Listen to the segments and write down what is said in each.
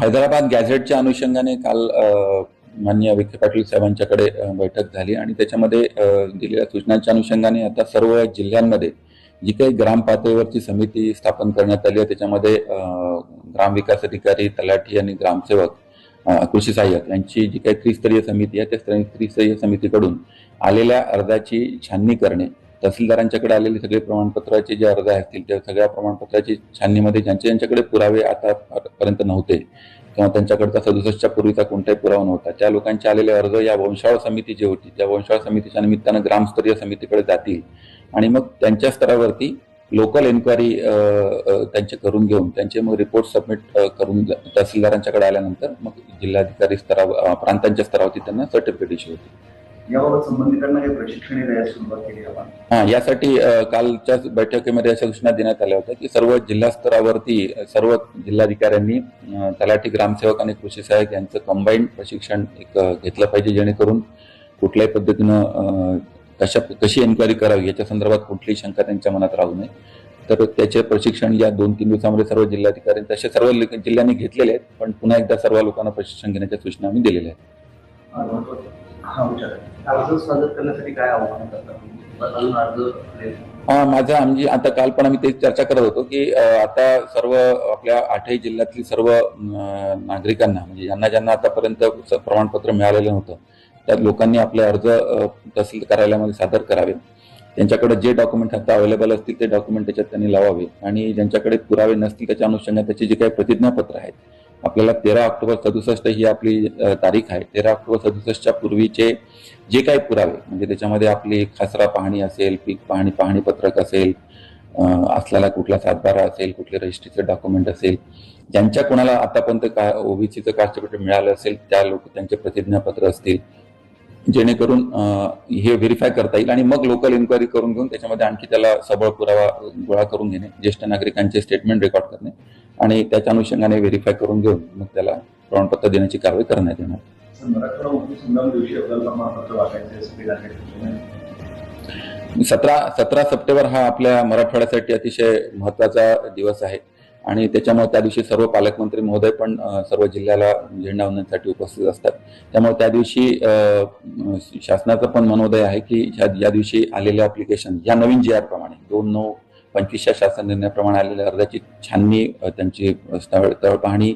हैदराबाद गॅझेटच्या अनुषंगाने काल माननीय विखे पाटील साहेबांच्याकडे बैठक झाली आणि त्याच्यामध्ये दिलेल्या सूचनांच्या अनुषंगाने आता सर्व जिल्ह्यांमध्ये जी काही ग्राम पातळीवरची समिती स्थापन करण्यात आली आहे त्याच्यामध्ये ग्रामविकास अधिकारी, तलाठी आणि ग्रामसेवक, कृषी सहाय्यक यांची जी काही त्रिस्तरीय समिती आहे त्या त्रिस्तरीय समितीकडून आलेल्या अर्जाची छाननी करणे, तहसीलदारांच्याकडे आलेले सगळे प्रमाणपत्राचे जे अर्ज असतील त्या सगळ्या प्रमाणपत्राची छाननीमध्ये ज्यांच्याकडे पुरावे आतापर्यंत नव्हते किंवा त्यांच्याकडचा 67च्या पूर्वीचा कोणताही पुरावा नव्हता त्या लोकांचे आलेले अर्ज या वंशावळ समिती जी होती त्या वंशावळ समितीच्या निमित्तानं ग्रामस्तरीय समितीकडे जातील आणि मग त्यांच्या स्तरावरती लोकल एन्क्वायरी त्यांचे करून घेऊन त्यांचे मग रिपोर्ट सबमिट करून तहसीलदारांच्याकडे आल्यानंतर मग जिल्हाधिकारी स्तरावर प्रांतांच्या स्तरावरती त्यांना सर्टिफिकेट इश्यू होते. याबाबत संबंधितांना काही प्रशिक्षण द्यायला सुरुवात केली आपण. यासाठी कालच्या बैठकीमध्ये अशा सूचना देण्यात आल्या होत्या की सर्व जिल्हा स्तरावरती सर्व जिल्हाधिकाऱ्यांनी तलाठी, ग्रामसेवक आणि कृषी सहाय्यक यांचं कंबाईंड प्रशिक्षण घेतलं पाहिजे, जेणेकरून कुठल्याही पद्धतीनं कशी एन्क्वायरी करावी याच्या संदर्भात कुठलीही शंका त्यांच्या मनात राहू नये. तर त्याचे प्रशिक्षण या 2-3 दिवसामध्ये सर्व जिल्हाधिकाऱ्यांनी तसे सर्व जिल्ह्यांनी घेतलेले आहेत, पण पुन्हा एकदा सर्व लोकांना प्रशिक्षण घेण्याच्या सूचना आम्ही दिलेल्या आहेत. अर्ज सादर करण्यासाठी काय आव्हान करतात? आमची आता काल पण आम्ही ते चर्चा करत होतो की आता सर्व आपल्या 8ही जिल्ह्यातली सर्व नागरिकांना म्हणजे ज्यांना आतापर्यंत प्रमाणपत्र मिळालेलं नव्हतं त्या लोकांनी आपले अर्ज तहसील कार्यालयामध्ये सादर करावे. त्यांच्याकडे जे डॉक्युमेंट आता अवेलेबल असतील ते डॉक्युमेंट त्याच्यात त्यांनी लावावे आणि ज्यांच्याकडे पुरावे नसतील त्याच्या अनुषंगाने त्याचे जे काही प्रतिज्ञापत्र आहेत आपल्याला 13 ऑक्टोबर 67 ही आपली तारीख आहे. 13 ऑक्टोबर 67च्या पूर्वीचे जे काही पुरावे म्हणजे त्याच्यामध्ये आपली खासरा पाहणी असेल, पीक पाहणी पत्रक असेल, असलेला कुठला सातबारा असेल, कुठले रजिस्ट्रीचे डॉक्युमेंट असेल, ज्यांच्या कोणाला आतापर्यंत ओबीसीचं कास्ट सर्टिफिकेट मिळालं असेल त्या लोक त्यांचे प्रतिज्ञापत्र असतील, जेणेकरून हे व्हेरीफाय करता येईल आणि मग लोकल इन्क्वायरी करून घेऊन त्याच्यामध्ये आणखी त्याला सबळ पुरावा गोळा करून घेणे, ज्येष्ठ नागरिकांचे स्टेटमेंट रेकॉर्ड करणे आणि त्याच्या अनुषंगाने व्हेरीफाय करून घेऊन मग त्याला प्रमाणपत्र देण्याची कारवाई करण्यात येणार. 17 सप्टेंबर हा आपल्या मराठवाड्यासाठी अतिशय महत्वाचा दिवस आहे आणि त्याच्यामुळे त्या दिवशी सर्व पालकमंत्री महोदय पण सर्व जिल्ह्याला झेंडावंदनासाठी उपस्थित असतात. त्यामुळे त्या दिवशी शासनाचं पण मनोदय आहे की या दिवशी आलेले ऍप्लिकेशन या नवीन GR प्रमाणे 2/9/25 शासन निर्णयाप्रमाणे आलेल्या अर्जाची छाननी, त्यांची स्थळ पाहणी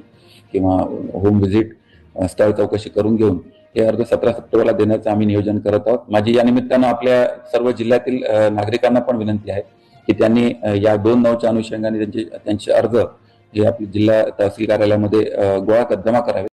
किंवा होम व्हिजिट, स्थळ चौकशी करून घेऊन हे अर्ज 17 सप्टेंबरला देण्याचं आम्ही नियोजन करत आहोत. माझी या निमित्तानं आपल्या सर्व जिल्ह्यातील नागरिकांना पण विनंती आहे की त्यांनी या 2/9च्या अनुषंगाने त्यांचे अर्ज हे आपल्या जिल्हा तहसील कार्यालयामध्ये जमा करावे.